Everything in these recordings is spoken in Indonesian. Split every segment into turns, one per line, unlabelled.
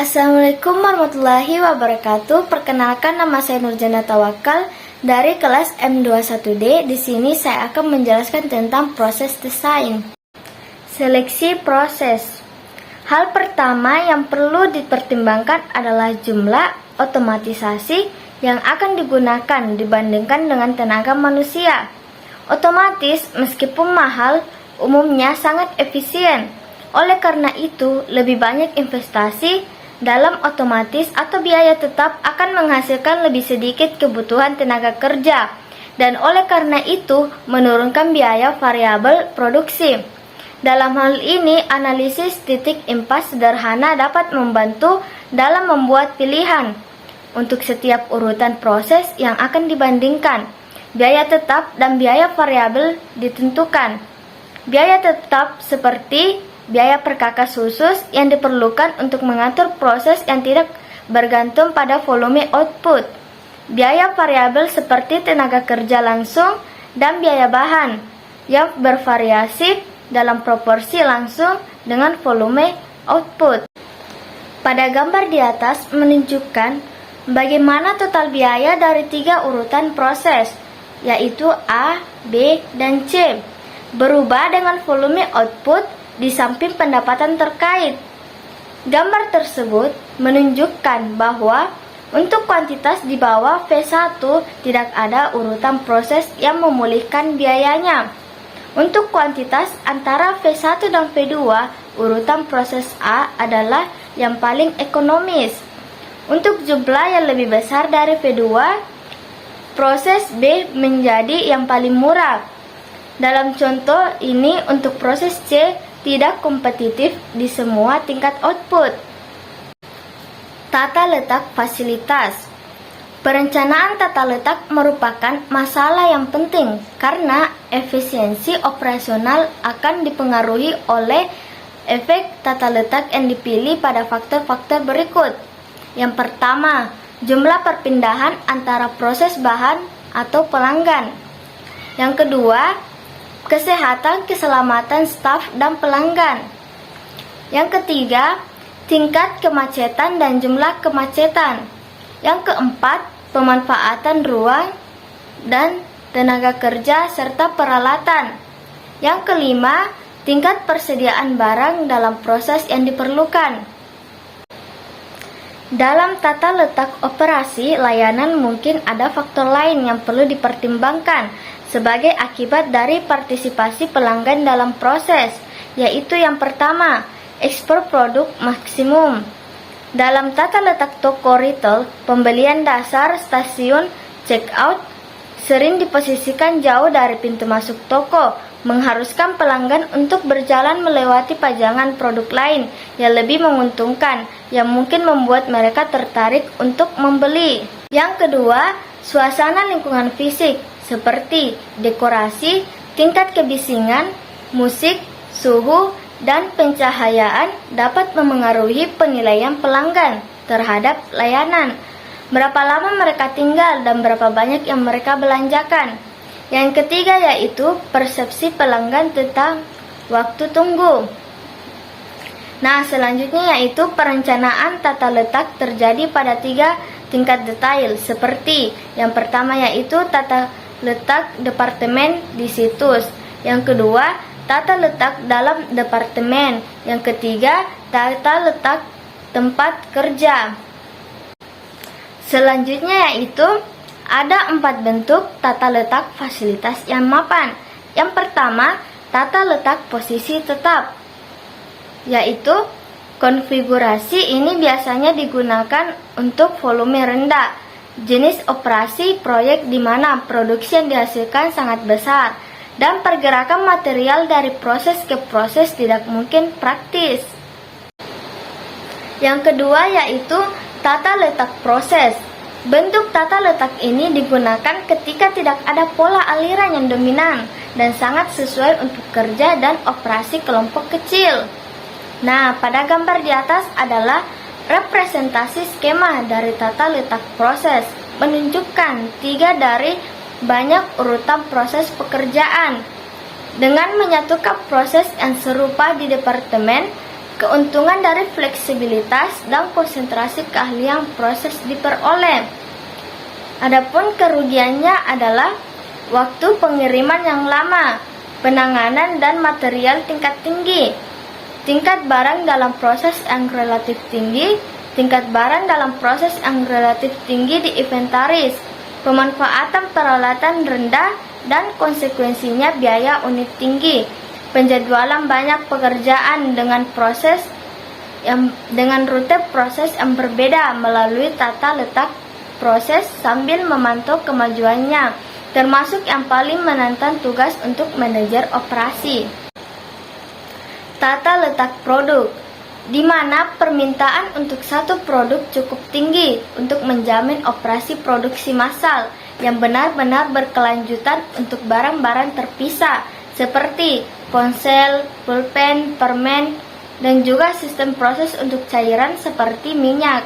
Assalamualaikum warahmatullahi wabarakatuh. Perkenalkan, nama saya Nurjana Tawakal dari kelas M21D. Di sini saya akan menjelaskan tentang proses desain. Seleksi proses. Hal pertama yang perlu dipertimbangkan adalah jumlah otomatisasi yang akan digunakan dibandingkan dengan tenaga manusia. Otomatis meskipun mahal, umumnya sangat efisien. Oleh karena itu, lebih banyak investasi dalam otomatis atau biaya tetap akan menghasilkan lebih sedikit kebutuhan tenaga kerja, dan oleh karena itu menurunkan biaya variabel produksi. Dalam hal ini, analisis titik impas sederhana dapat membantu dalam membuat pilihan. Untuk setiap urutan proses yang akan dibandingkan, biaya tetap dan biaya variabel ditentukan. Biaya tetap seperti biaya perkakas khusus yang diperlukan untuk mengatur proses yang tidak bergantung pada volume output. Biaya variabel seperti tenaga kerja langsung dan biaya bahan yang bervariasi dalam proporsi langsung dengan volume output. Pada gambar di atas menunjukkan bagaimana total biaya dari 3 urutan proses, yaitu A, B, dan C, berubah dengan volume output di samping pendapatan terkait. Gambar tersebut menunjukkan bahwa untuk kuantitas di bawah V1 tidak ada urutan proses yang memulihkan biayanya. Untuk kuantitas antara V1 dan V2, urutan proses A adalah yang paling ekonomis. Untuk jumlah yang lebih besar dari V2, proses B menjadi yang paling murah. Dalam contoh ini, untuk proses C tidak kompetitif di semua tingkat output. Tata letak fasilitas. Perencanaan tata letak merupakan masalah yang penting karena efisiensi operasional akan dipengaruhi oleh efek tata letak yang dipilih pada faktor-faktor berikut. Yang pertama, jumlah perpindahan antara proses bahan atau pelanggan. Yang kedua, kesehatan keselamatan staf dan pelanggan. Yang ketiga, tingkat kemacetan dan jumlah kemacetan. Yang keempat, pemanfaatan ruang dan tenaga kerja serta peralatan. Yang kelima, tingkat persediaan barang dalam proses yang diperlukan. Dalam tata letak operasi layanan mungkin ada faktor lain yang perlu dipertimbangkan sebagai akibat dari partisipasi pelanggan dalam proses, yaitu yang pertama, ekspor produk maksimum. Dalam tata letak toko retail, pembelian dasar stasiun check-out sering diposisikan jauh dari pintu masuk toko, mengharuskan pelanggan untuk berjalan melewati pajangan produk lain yang lebih menguntungkan, yang mungkin membuat mereka tertarik untuk membeli. Yang kedua, suasana lingkungan fisik, seperti dekorasi, tingkat kebisingan, musik, suhu, dan pencahayaan dapat memengaruhi penilaian pelanggan terhadap layanan. Berapa lama mereka tinggal dan berapa banyak yang mereka belanjakan. Yang ketiga yaitu persepsi pelanggan tentang waktu tunggu. Nah, selanjutnya yaitu perencanaan tata letak terjadi pada 3 tingkat detail, seperti yang pertama yaitu tata letak departemen di situs. Yang kedua, tata letak dalam departemen. Yang ketiga, tata letak tempat kerja. Selanjutnya yaitu ada 4 bentuk tata letak fasilitas yang mapan. Yang pertama, tata letak posisi tetap, yaitu konfigurasi ini biasanya digunakan untuk volume rendah, jenis operasi proyek di mana produksi yang dihasilkan sangat besar, dan pergerakan material dari proses ke proses tidak mungkin praktis. Yang kedua yaitu tata letak proses. Bentuk tata letak ini digunakan ketika tidak ada pola aliran yang dominan dan sangat sesuai untuk kerja dan operasi kelompok kecil. Nah, pada gambar di atas adalah representasi skema dari tata letak proses, menunjukkan 3 dari banyak urutan proses pekerjaan. Dengan menyatukan proses yang serupa di departemen, Keuntungan dari fleksibilitas dan konsentrasi keahlian proses diperoleh. Adapun kerugiannya adalah waktu pengiriman yang lama, penanganan dan material tingkat tinggi, tingkat barang dalam proses yang relatif tinggi, tingkat barang dalam proses yang relatif tinggi di inventaris, pemanfaatan peralatan rendah, dan konsekuensinya biaya unit tinggi, penjadwalan banyak pekerjaan dengan rute proses yang berbeda melalui tata letak proses sambil memantau kemajuannya, termasuk yang paling menantang tugas untuk manajer operasi. Tata letak produk, di mana permintaan untuk satu produk cukup tinggi untuk menjamin operasi produksi massal yang benar-benar berkelanjutan untuk barang-barang terpisah seperti ponsel, pulpen, permen, dan juga sistem proses untuk cairan seperti minyak.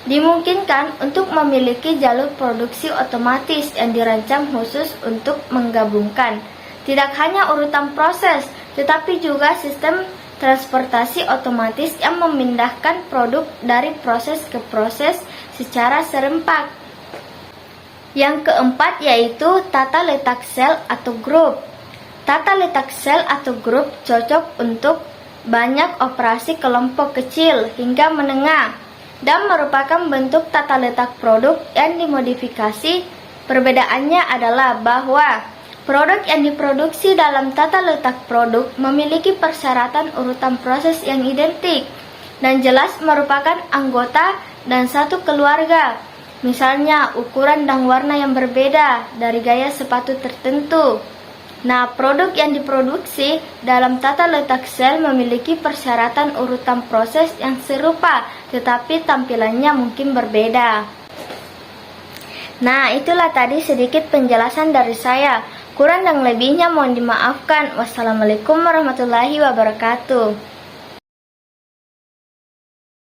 Dimungkinkan untuk memiliki jalur produksi otomatis yang dirancang khusus untuk menggabungkan tidak hanya urutan proses, tetapi juga sistem transportasi otomatis yang memindahkan produk dari proses ke proses secara serempak. Yang keempat yaitu tata letak sel atau grup. Tata letak sel atau grup cocok untuk banyak operasi kelompok kecil hingga menengah dan merupakan bentuk tata letak produk yang dimodifikasi. Perbedaannya adalah bahwa produk yang diproduksi dalam tata letak produk memiliki persyaratan urutan proses yang identik dan jelas merupakan anggota dan satu keluarga. Misalnya ukuran dan warna yang berbeda dari gaya sepatu tertentu. Nah, produk yang diproduksi dalam tata letak sel memiliki persyaratan urutan proses yang serupa, tetapi tampilannya mungkin berbeda. Nah, itulah tadi sedikit penjelasan dari saya. Kurang dan lebihnya mohon dimaafkan. Wassalamualaikum warahmatullahi wabarakatuh.